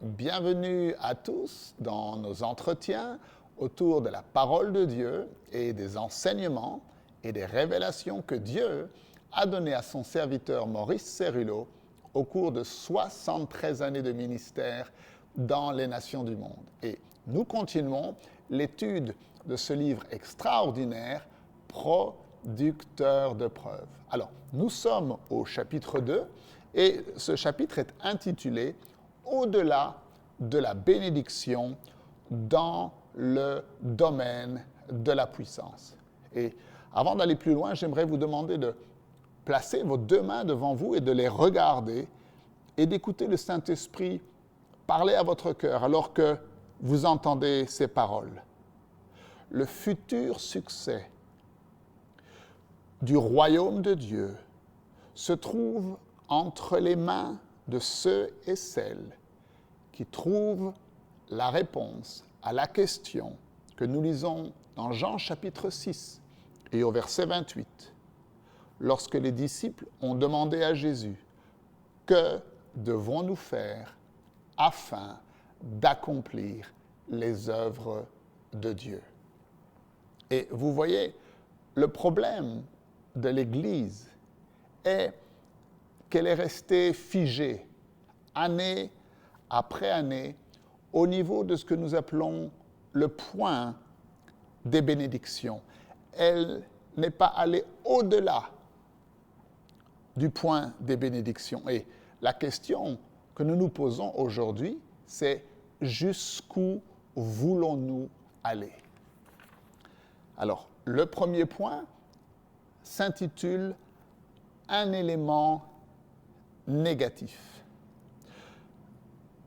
Bienvenue à tous dans nos entretiens autour de la parole de Dieu et des enseignements et des révélations que Dieu a données à son serviteur Maurice Céruleau au cours de 73 années de ministère dans les nations du monde. Et nous continuons l'étude de ce livre extraordinaire, Producteur de preuves. Alors, nous sommes au chapitre 2 et ce chapitre est intitulé « Au-delà de la bénédiction dans le domaine de la puissance ». Et avant d'aller plus loin, j'aimerais vous demander de placer vos deux mains devant vous et de les regarder et d'écouter le Saint-Esprit parler à votre cœur alors que vous entendez ces paroles. Le futur succès du royaume de Dieu se trouve entre les mains de ceux et celles qui trouvent la réponse à la question que nous lisons dans Jean chapitre 6 et au verset 28, lorsque les disciples ont demandé à Jésus « Que devons-nous faire afin d'accomplir les œuvres de Dieu ?» Et vous voyez, le problème de l'Église est qu'elle est restée figée, année après année, au niveau de ce que nous appelons le point des bénédictions. Elle n'est pas allée au-delà du point des bénédictions. Et la question que nous nous posons aujourd'hui, c'est jusqu'où voulons-nous aller? Alors, le premier point s'intitule « Un élément négatif ».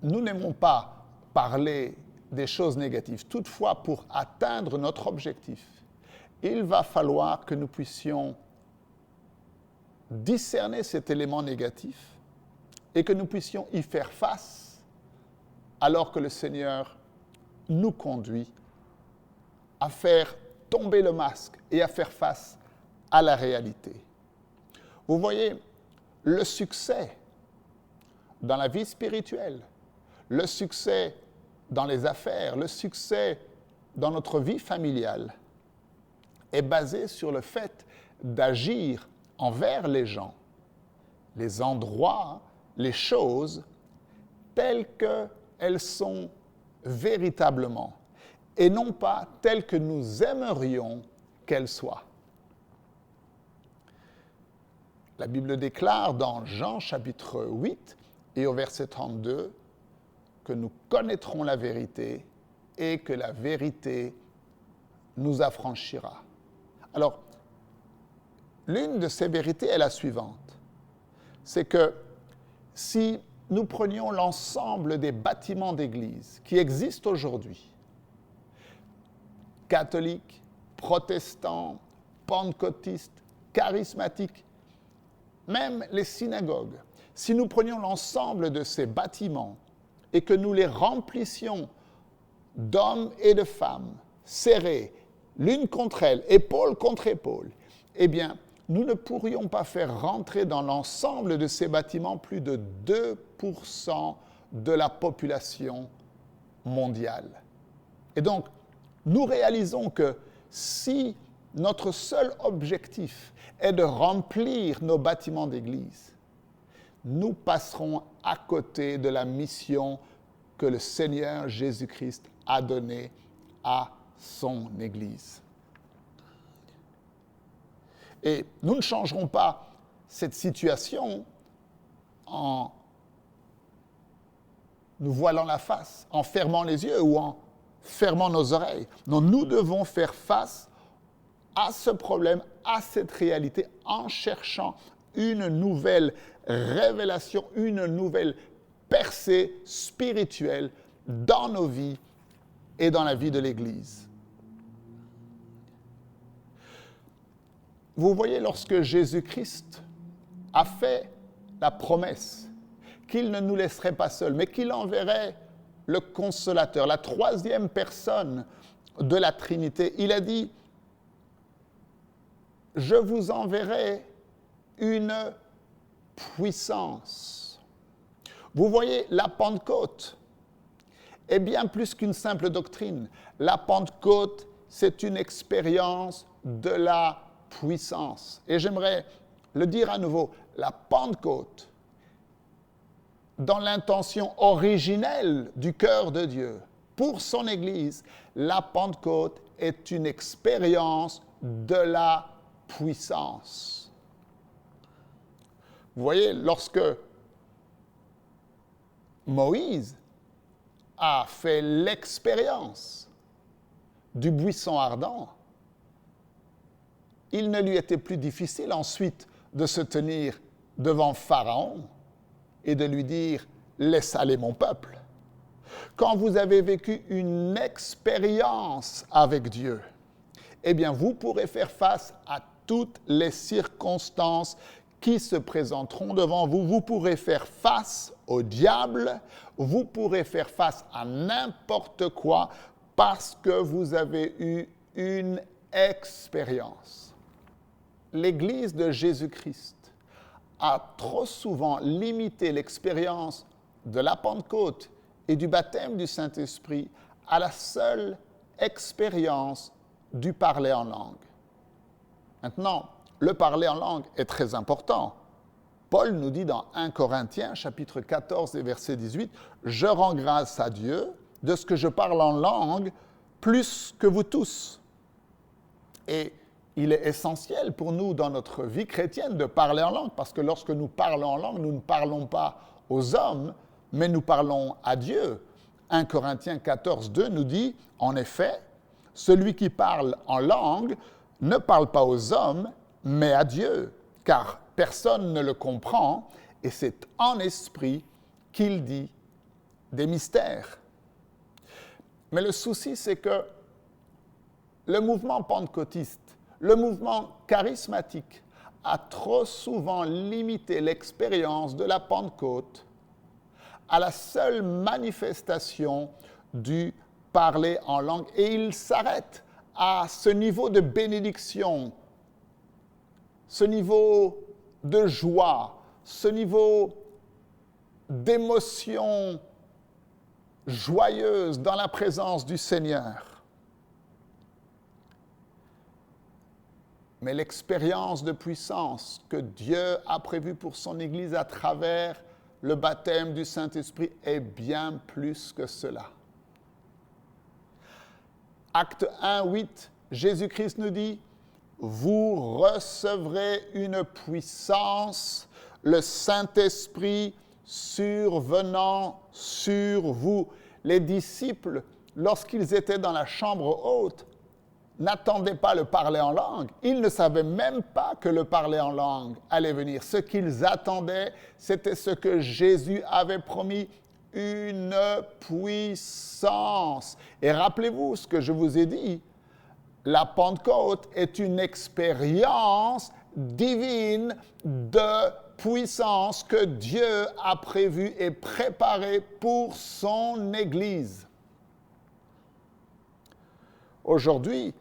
Nous n'aimons pas parler des choses négatives. Toutefois, pour atteindre notre objectif, il va falloir que nous puissions discerner cet élément négatif et que nous puissions y faire face alors que le Seigneur nous conduit à faire tomber le masque et à faire face à la réalité. Vous voyez, le succès dans la vie spirituelle, le succès dans les affaires, le succès dans notre vie familiale est basé sur le fait d'agir envers les gens, les endroits, les choses telles qu'elles sont véritablement et non pas telles que nous aimerions qu'elles soient. La Bible déclare dans Jean chapitre 8 et au verset 32 que nous connaîtrons la vérité et que la vérité nous affranchira. Alors, l'une de ces vérités est la suivante, c'est que si nous prenions l'ensemble des bâtiments d'église qui existent aujourd'hui, catholiques, protestants, pentecôtistes, charismatiques, même les synagogues, si nous prenions l'ensemble de ces bâtiments et que nous les remplissions d'hommes et de femmes serrés, l'une contre elle, épaule contre épaule, eh bien, nous ne pourrions pas faire rentrer dans l'ensemble de ces bâtiments plus de 2% de la population mondiale. Et donc, nous réalisons que si notre seul objectif est de remplir nos bâtiments d'église, nous passerons à côté de la mission que le Seigneur Jésus-Christ a donnée à son Église. Et nous ne changerons pas cette situation en nous voilant la face, en fermant les yeux ou en fermant nos oreilles. Non, nous devons faire face à ce problème, à cette réalité, en cherchant une nouvelle révélation, une nouvelle percée spirituelle dans nos vies et dans la vie de l'Église. Vous voyez, lorsque Jésus-Christ a fait la promesse qu'il ne nous laisserait pas seuls, mais qu'il enverrait le Consolateur, la troisième personne de la Trinité, il a dit « Je vous enverrai une puissance. » Vous voyez, la Pentecôte est bien plus qu'une simple doctrine. La Pentecôte, c'est une expérience de la puissance. Et j'aimerais le dire à nouveau, la Pentecôte, dans l'intention originelle du cœur de Dieu, pour son Église, la Pentecôte est une expérience de la puissance. Vous voyez, lorsque Moïse a fait l'expérience du buisson ardent, il ne lui était plus difficile ensuite de se tenir devant Pharaon et de lui dire « Laisse aller mon peuple ». Quand vous avez vécu une expérience avec Dieu, eh bien vous pourrez faire face à toutes les circonstances qui se présenteront devant vous. Vous pourrez faire face au diable, vous pourrez faire face à n'importe quoi parce que vous avez eu une expérience. L'Église de Jésus-Christ a trop souvent limité l'expérience de la Pentecôte et du baptême du Saint-Esprit à la seule expérience du parler en langue. Maintenant, le parler en langue est très important. Paul nous dit dans 1 Corinthiens, chapitre 14 et verset 18, « Je rends grâce à Dieu de ce que je parle en langue plus que vous tous. » Et il est essentiel pour nous dans notre vie chrétienne de parler en langue, parce que lorsque nous parlons en langue, nous ne parlons pas aux hommes, mais nous parlons à Dieu. 1 Corinthiens 14, 2 nous dit, en effet, « Celui qui parle en langue ne parle pas aux hommes, mais à Dieu, car personne ne le comprend, et c'est en esprit qu'il dit des mystères. » Mais le souci, c'est que le mouvement pentecôtiste, le mouvement charismatique a trop souvent limité l'expérience de la Pentecôte à la seule manifestation du parler en langue. Et il s'arrête à ce niveau de bénédiction, ce niveau de joie, ce niveau d'émotion joyeuse dans la présence du Seigneur. Mais l'expérience de puissance que Dieu a prévue pour son Église à travers le baptême du Saint-Esprit est bien plus que cela. Acte 1, 8, Jésus-Christ nous dit « Vous recevrez une puissance, le Saint-Esprit survenant sur vous. » Les disciples, lorsqu'ils étaient dans la chambre haute, n'attendaient pas le parler en langue. Ils ne savaient même pas que le parler en langue allait venir. Ce qu'ils attendaient, c'était ce que Jésus avait promis, une puissance. Et rappelez-vous ce que je vous ai dit, la Pentecôte est une expérience divine de puissance que Dieu a prévue et préparée pour son Église. Aujourd'hui,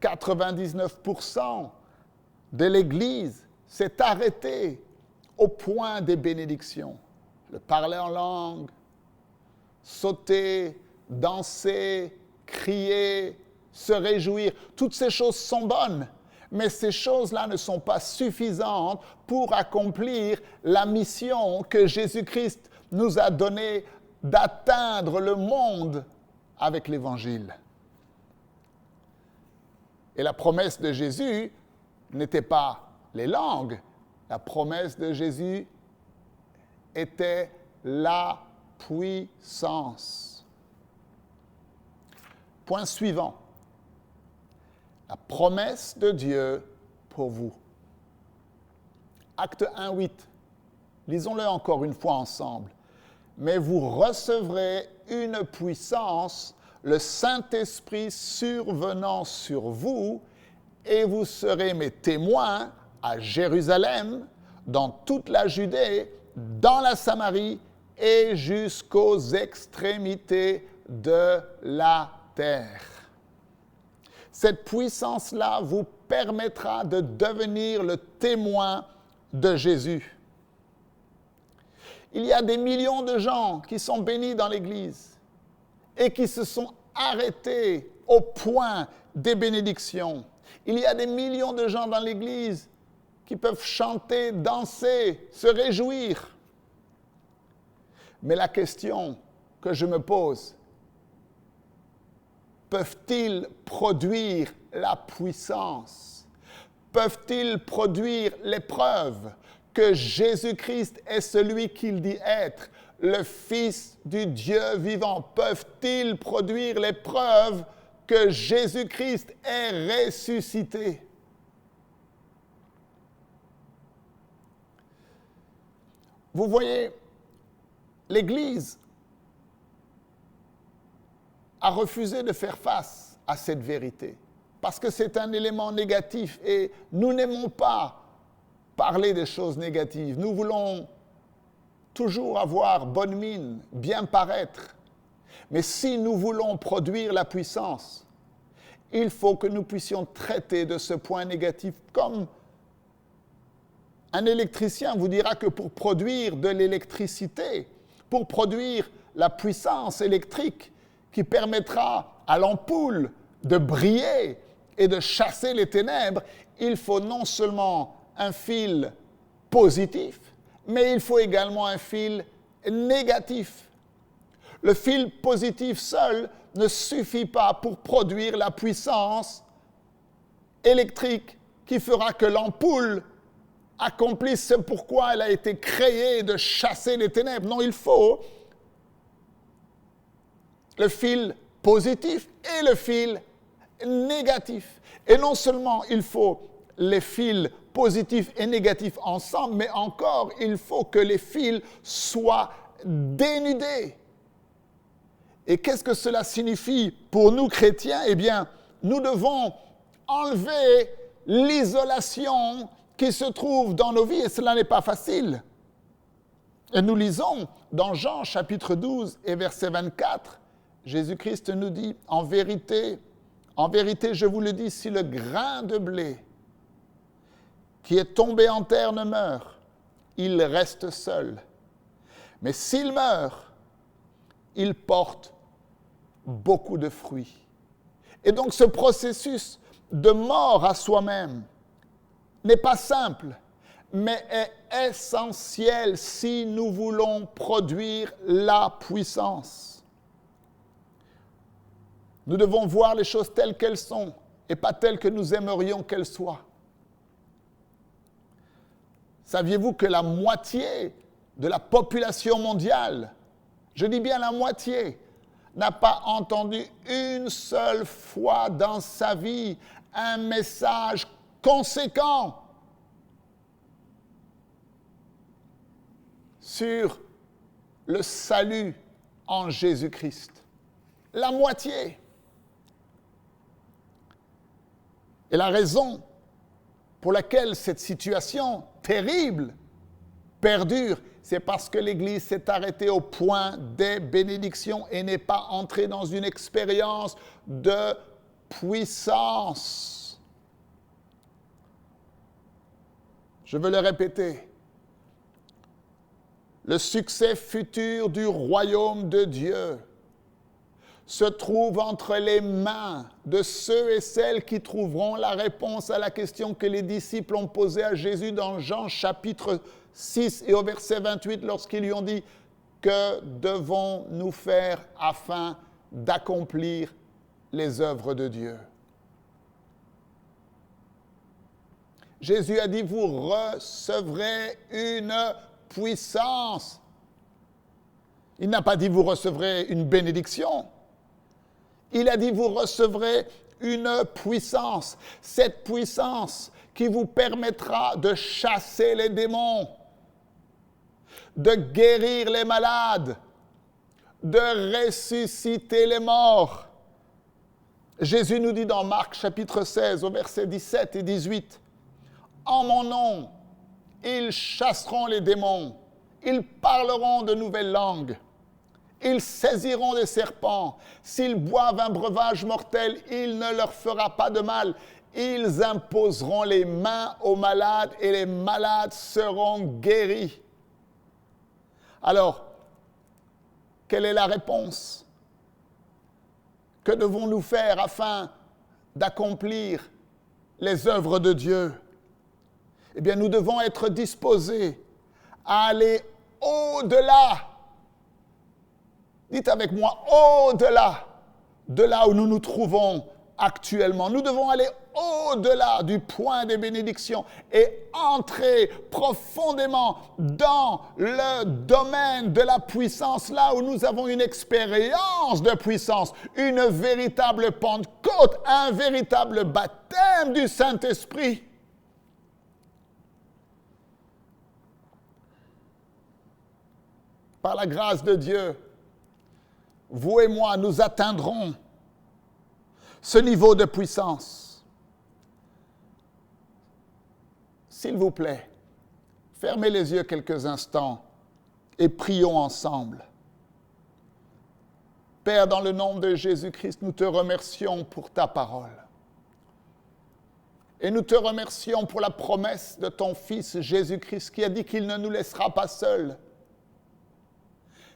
99% de l'Église s'est arrêtée au point des bénédictions. Le parler en langue, sauter, danser, crier, se réjouir, toutes ces choses sont bonnes, mais ces choses-là ne sont pas suffisantes pour accomplir la mission que Jésus-Christ nous a donnée d'atteindre le monde avec l'Évangile. Et la promesse de Jésus n'était pas les langues. La promesse de Jésus était la puissance. Point suivant. La promesse de Dieu pour vous. Acte 1, 8. Lisons-le encore une fois ensemble. « Mais vous recevrez une puissance, le Saint-Esprit survenant sur vous, et vous serez mes témoins à Jérusalem, dans toute la Judée, dans la Samarie et jusqu'aux extrémités de la terre. » Cette puissance-là vous permettra de devenir le témoin de Jésus. Il y a des millions de gens qui sont bénis dans l'Église et qui se sont arrêtés au point des bénédictions. Il y a des millions de gens dans l'Église qui peuvent chanter, danser, se réjouir. Mais la question que je me pose, peuvent-ils produire la puissance? Peuvent-ils produire les preuves que Jésus-Christ est celui qu'il dit être, le Fils du Dieu vivant? Peuvent-ils produire les preuves que Jésus-Christ est ressuscité? Vous voyez, l'Église a refusé de faire face à cette vérité parce que c'est un élément négatif et nous n'aimons pas parler des choses négatives. Nous voulons toujours avoir bonne mine, bien paraître. Mais si nous voulons produire la puissance, il faut que nous puissions traiter de ce point négatif. Comme un électricien vous dira que pour produire de l'électricité, pour produire la puissance électrique qui permettra à l'ampoule de briller et de chasser les ténèbres, il faut non seulement un fil positif, mais il faut également un fil négatif. Le fil positif seul ne suffit pas pour produire la puissance électrique qui fera que l'ampoule accomplisse ce pourquoi elle a été créée, de chasser les ténèbres. Non, il faut le fil positif et le fil négatif. Et non seulement il faut les fils positifs et négatifs ensemble, mais encore il faut que les fils soient dénudés. Et qu'est-ce que cela signifie pour nous chrétiens? Eh bien, nous devons enlever l'isolation qui se trouve dans nos vies, et cela n'est pas facile. Et nous lisons dans Jean chapitre 12 et verset 24, Jésus-Christ nous dit, en vérité, je vous le dis, si le grain de blé qui est tombé en terre ne meurt, il reste seul. Mais s'il meurt, il porte beaucoup de fruits. Et donc ce processus de mort à soi-même n'est pas simple, mais est essentiel si nous voulons produire la puissance. Nous devons voir les choses telles qu'elles sont et pas telles que nous aimerions qu'elles soient. Saviez-vous que la moitié de la population mondiale, je dis bien la moitié, n'a pas entendu une seule fois dans sa vie un message conséquent sur le salut en Jésus-Christ? La moitié. Et la raison pour laquelle cette situation terrible perdure, c'est parce que l'Église s'est arrêtée au point des bénédictions et n'est pas entrée dans une expérience de puissance. Je veux le répéter. Le succès futur du royaume de Dieu se trouve entre les mains de ceux et celles qui trouveront la réponse à la question que les disciples ont posée à Jésus dans Jean chapitre 6 et au verset 28 lorsqu'ils lui ont dit « Que devons-nous faire afin d'accomplir les œuvres de Dieu ?» Jésus a dit « Vous recevrez une puissance. » Il n'a pas dit « Vous recevrez une bénédiction ». Il a dit, vous recevrez une puissance. Cette puissance qui vous permettra de chasser les démons, de guérir les malades, de ressusciter les morts. Jésus nous dit dans Marc chapitre 16, au verset 17 et 18, « En mon nom, ils chasseront les démons, ils parleront de nouvelles langues. Ils saisiront des serpents. S'ils boivent un breuvage mortel, il ne leur fera pas de mal. Ils imposeront les mains aux malades et les malades seront guéris. » Alors, quelle est la réponse? Que devons-nous faire afin d'accomplir les œuvres de Dieu? Eh bien, nous devons être disposés à aller au-delà. Dites avec moi, au-delà de là où nous nous trouvons actuellement. Nous devons aller au-delà du point des bénédictions et entrer profondément dans le domaine de la puissance, là où nous avons une expérience de puissance, une véritable Pentecôte, un véritable baptême du Saint-Esprit. Par la grâce de Dieu, vous et moi, nous atteindrons ce niveau de puissance. S'il vous plaît, fermez les yeux quelques instants et prions ensemble. Père, dans le nom de Jésus-Christ, nous te remercions pour ta parole. Et nous te remercions pour la promesse de ton Fils Jésus-Christ qui a dit qu'il ne nous laissera pas seuls,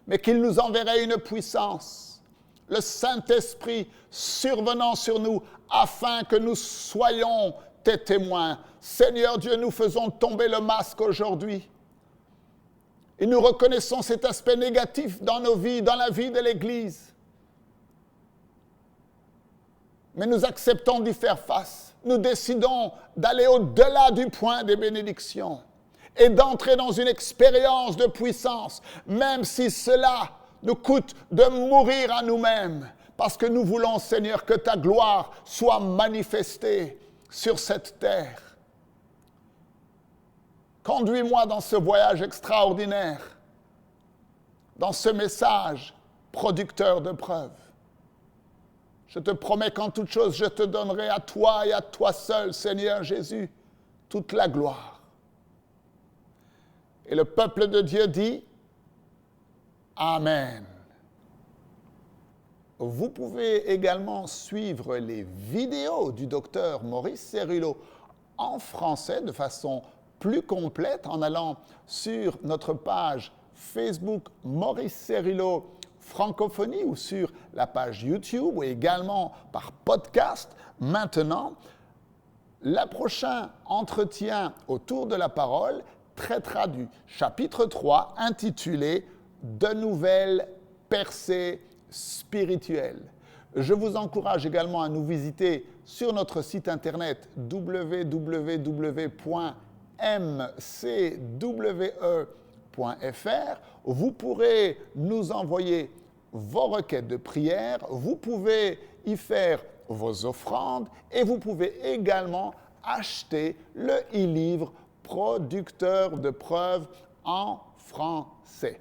mais qu'il nous enverrait une puissance, le Saint-Esprit survenant sur nous, afin que nous soyons tes témoins. Seigneur Dieu, nous faisons tomber le masque aujourd'hui. Et nous reconnaissons cet aspect négatif dans nos vies, dans la vie de l'Église. Mais nous acceptons d'y faire face. Nous décidons d'aller au-delà du point des bénédictions et d'entrer dans une expérience de puissance, même si cela nous coûte de mourir à nous-mêmes, parce que nous voulons, Seigneur, que ta gloire soit manifestée sur cette terre. Conduis-moi dans ce voyage extraordinaire, dans ce message producteur de preuves. Je te promets qu'en toute chose, je te donnerai à toi et à toi seul, Seigneur Jésus, toute la gloire. Et le peuple de Dieu dit Amen. Vous pouvez également suivre les vidéos du docteur Maurice Cerullo en français de façon plus complète en allant sur notre page Facebook Maurice Cerullo Francophonie ou sur la page YouTube ou également par podcast. Maintenant, le prochain entretien autour de la parole traitera du chapitre 3 intitulé « De nouvelles percées spirituelles ». Je vous encourage également à nous visiter sur notre site internet www.mcwe.fr. Vous pourrez nous envoyer vos requêtes de prière, vous pouvez y faire vos offrandes et vous pouvez également acheter le e-livre producteur de preuves en français.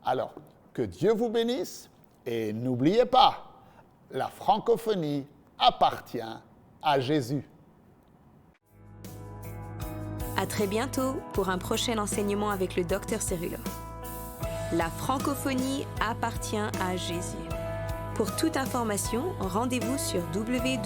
Alors, que Dieu vous bénisse et n'oubliez pas, la francophonie appartient à Jésus. À très bientôt pour un prochain enseignement avec le Dr Cerullo. La francophonie appartient à Jésus. Pour toute information, rendez-vous sur www.mcwe.fr.